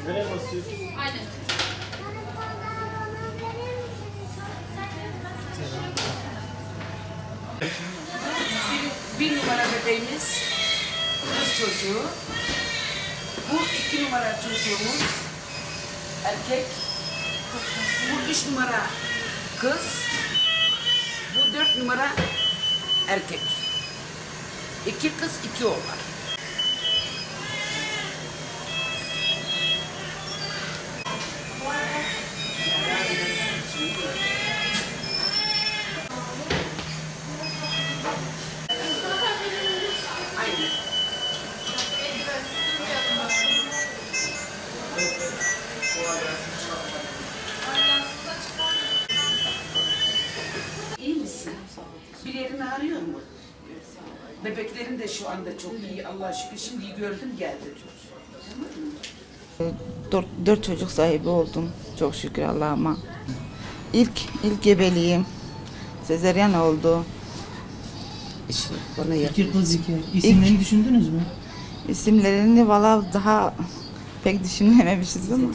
Nereye basıyorsun? Aynen. Bir numara bebeğimiz, kız çocuğu. Bu 2 numara çocuğumuz, erkek. Bu 3 numara kız. Bu 4 numara erkek. 2 kız, 2 oğlan. İyi misin? Bir yerin ağrıyor mu? Bebeklerin de şu anda çok iyi. Allah'a şükür şimdi gördüm geldi. Dört çocuk sahibi oldum. Çok şükür Allah'ıma. İlk gebeliğim. Sezeryan oldu. İşte bana yer. İki kız iki. İsimlerini düşündünüz mü? İsimlerini valla daha pek düşünememişiz ama.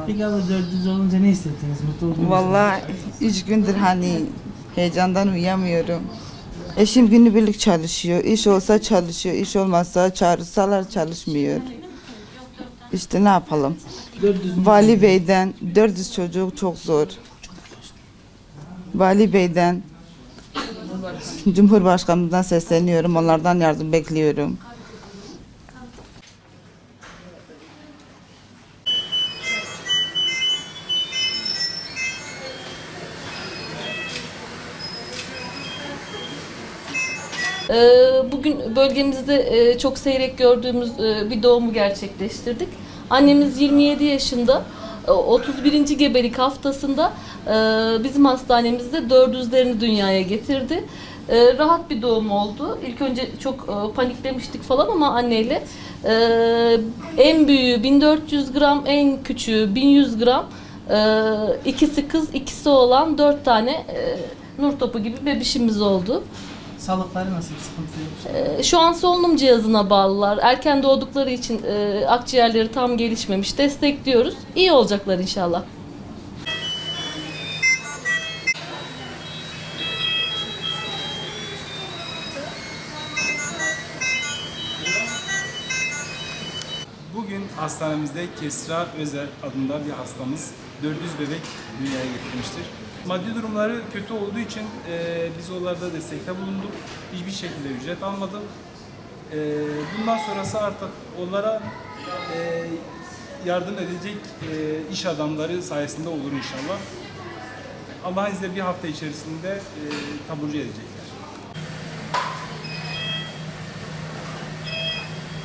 Peki abla 400 olunca ne hissettiniz? Mutlu oldunuz mu? Valla 3 gündür hani heyecandan uyuyamıyorum. Eşim günübirlik çalışıyor. İş olsa çalışıyor. İş olmazsa çağırsalar çalışmıyor. İşte ne yapalım? 400 Vali Bey'den 400 çocuk çok zor. Vali Bey'den, Cumhurbaşkanımızdan sesleniyorum. Onlardan yardım bekliyorum. Bugün bölgemizde çok seyrek gördüğümüz bir doğumu gerçekleştirdik. Annemiz 27 yaşında, 31. gebelik haftasında bizim hastanemizde 400'lerini dünyaya getirdi. Rahat bir doğum oldu. İlk önce çok paniklemiştik falan ama anneyle. En büyüğü 1400 gram, en küçüğü 1100 gram. İkisi kız, ikisi oğlan 4 tane nur topu gibi bebişimiz oldu. Sağlıkları nasıl, bir sıkıntı yok? Şu an solunum cihazına bağlılar. Erken doğdukları için akciğerleri tam gelişmemiş. Destekliyoruz. İyi olacaklar inşallah. Bugün hastanemizde Kesra Özer adında bir hastamız 400 bebek dünyaya getirmiştir. Maddi durumları kötü olduğu için biz onlarda destekte bulunduk. Hiçbir şekilde ücret almadım. Bundan sonrası artık onlara yardım edecek iş adamları sayesinde olur inşallah. Allah'ın izniyle bir hafta içerisinde taburcu edecekler.